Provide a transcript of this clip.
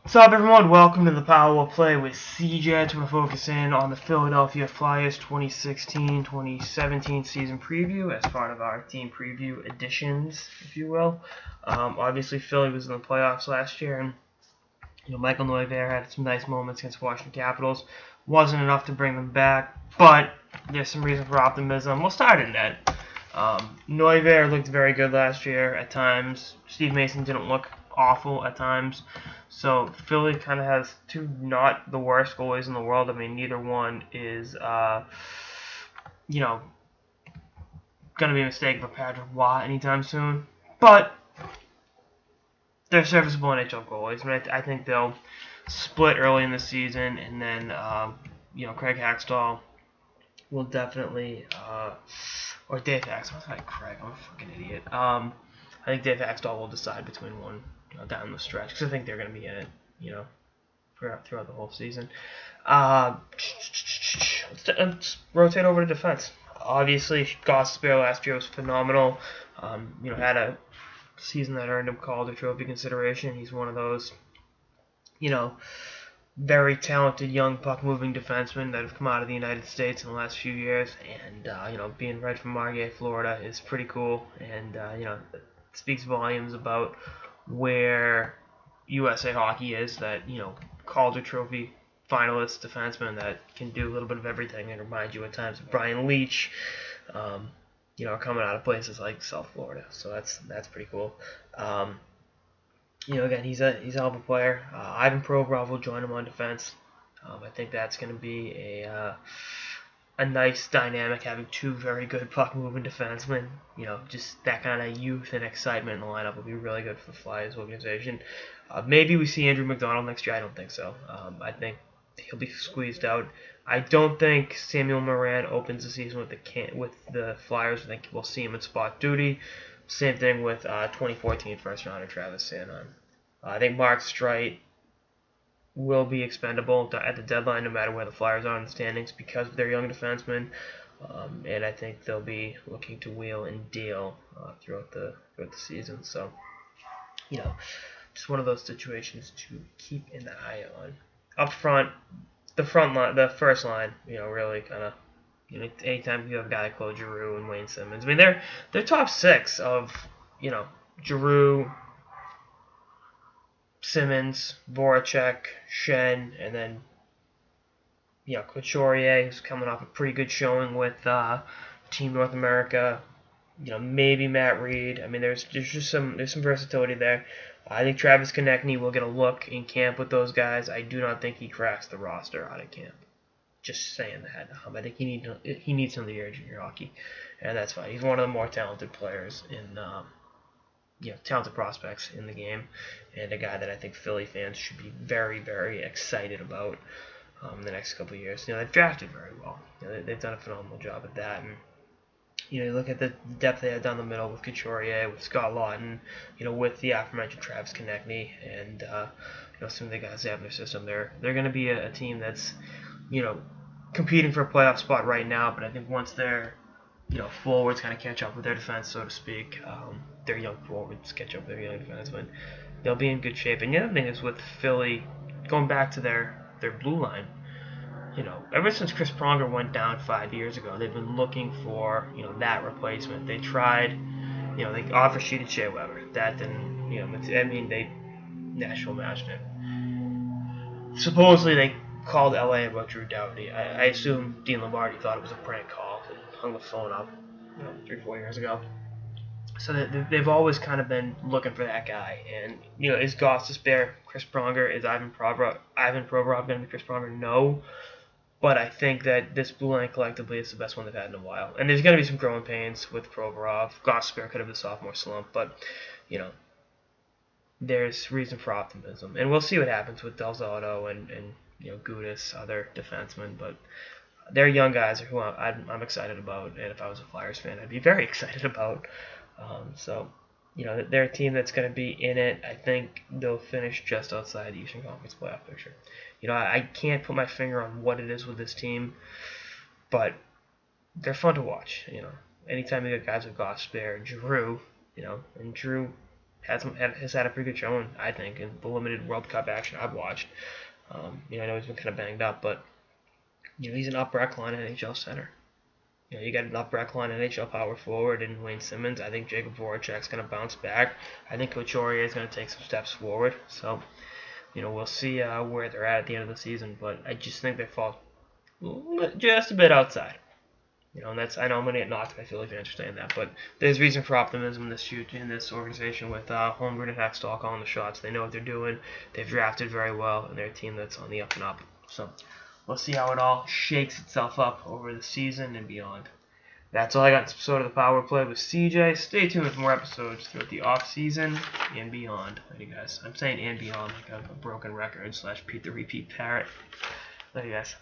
What's up, everyone? Welcome to the Power Will Play with CJ. We're focusing on the Philadelphia Flyers 2016-2017 season preview as part of our team preview editions, if you will. Obviously, Philly was in the playoffs last year, and Michael Neuvirth had some nice moments against Washington Capitals. Wasn't enough to bring them back, but there's some reason for optimism. We'll start in that. Neuvirth looked very good last year at times. Steve Mason didn't look awful at times. So Philly kind of has two not the worst goalies in the world. I mean, neither one is, going to be a mistake for Patrick Waugh anytime soon. But they're serviceable NHL goalies. I mean, I think they'll split early in the season, and then, Craig Hackstall will definitely, or Dave Hackstall. It's not Craig. I'm a fucking idiot. I think Dave Hackstall will decide between one down the stretch because I think they're going to be in it, throughout the whole season. Let's rotate over to defense. Obviously, Gostisbehere last year was phenomenal. Had a season that earned him Calder Trophy consideration. He's one of those, very talented young puck-moving defensemen that have come out of the United States in the last few years. And, being right from Margay, Florida is pretty cool. And, it speaks volumes about where USA Hockey is, that, Calder Trophy finalist defenseman that can do a little bit of everything and remind you at times of Brian Leetch, coming out of places like South Florida. So that's pretty cool. Again, he's a hell of a player. Ivan Provorov will join him on defense. I think that's going to be a nice dynamic, having two very good puck-moving defensemen. Just that kind of youth and excitement in the lineup will be really good for the Flyers organization. Maybe we see Andrew McDonald next year. I don't think so. I think he'll be squeezed out. I don't think Samuel Morin opens the season with the Flyers. I think we'll see him in spot duty. Same thing with 2014 first-rounder Travis Sanheim. I think Mark Streit will be expendable at the deadline no matter where the Flyers are in the standings because of their young defensemen. And I think they'll be looking to wheel and deal throughout the season. So, just one of those situations to keep an eye on. Up front, the first line, really kind of, anytime you have a guy like Claude Giroux and Wayne Simmonds. I mean, they're top six of, Giroux, Simmonds, Voracek, Schenn, and then, Couturier, who's coming off a pretty good showing with Team North America. Maybe Matt Reed. I mean, there's just some versatility there. I think Travis Konecny will get a look in camp with those guys. I do not think he cracks the roster out of camp. Just saying that. I think he needs some of the junior hockey, and that's fine. He's one of the more talented players in talented prospects in the game, and a guy that I think Philly fans should be very, very excited about the next couple of years. They've drafted very well. They've done a phenomenal job at that, and you look at the depth they had down the middle with Couturier, with Scott Laughton, with the aforementioned Travis Konecny, and some of the guys they have in their system. They're going to be a team that's competing for a playoff spot right now, but I think once their forwards kind of catch up with their defense, so to speak, their young forwards catch up with their young defensemen, they'll be in good shape. And the other thing is with Philly, going back to their blue line, ever since Chris Pronger went down 5 years ago, they've been looking for, that replacement. They tried, they offer sheeted Shea Weber. That didn't, they Nashville matched it. Supposedly they called LA about Drew Doughty. I assume Dean Lombardi thought it was a prank call and hung the phone up, 3-4 years ago. So they've always kind of been looking for that guy. And, is Gostisbehere Chris Pronger? Is Ivan Provorov going to be Chris Pronger? No. But I think that this blue line collectively is the best one they've had in a while. And there's going to be some growing pains with Provorov. Gostisbehere could have the sophomore slump. But, there's reason for optimism. And we'll see what happens with Del Zotto and Gudas, other defensemen. But they're young guys who I'm excited about. And if I was a Flyers fan, I'd be very excited about. They're a team that's going to be in it. I think they'll finish just outside the Eastern Conference playoff picture. I can't put my finger on what it is with this team, but they're fun to watch. Anytime you get guys with Gostisbehere and Giroux, and Drew has had a pretty good showing, I think, in the limited World Cup action I've watched. I know he's been kind of banged up, but he's an upper echelon NHL center. You got an upper echelon NHL power forward in Wayne Simmons. I think Jacob Voracek's going to bounce back. I think Couturier is going to take some steps forward. So, we'll see where they're at the end of the season. But I just think they fall just a bit outside. And I know I'm going to get knocked by Philly fans for saying that, but there's reason for optimism in this organization with Holmgren and Hextall calling the shots. They know what they're doing. They've drafted very well, and they're a team that's on the up and up. So we'll see how it all shakes itself up over the season and beyond. That's all I got in this episode of the Power Play with CJ. Stay tuned for more episodes throughout the off season and beyond. Later, guys. I'm saying and beyond like a broken record / Pete the Repeat Parrot. Later, guys.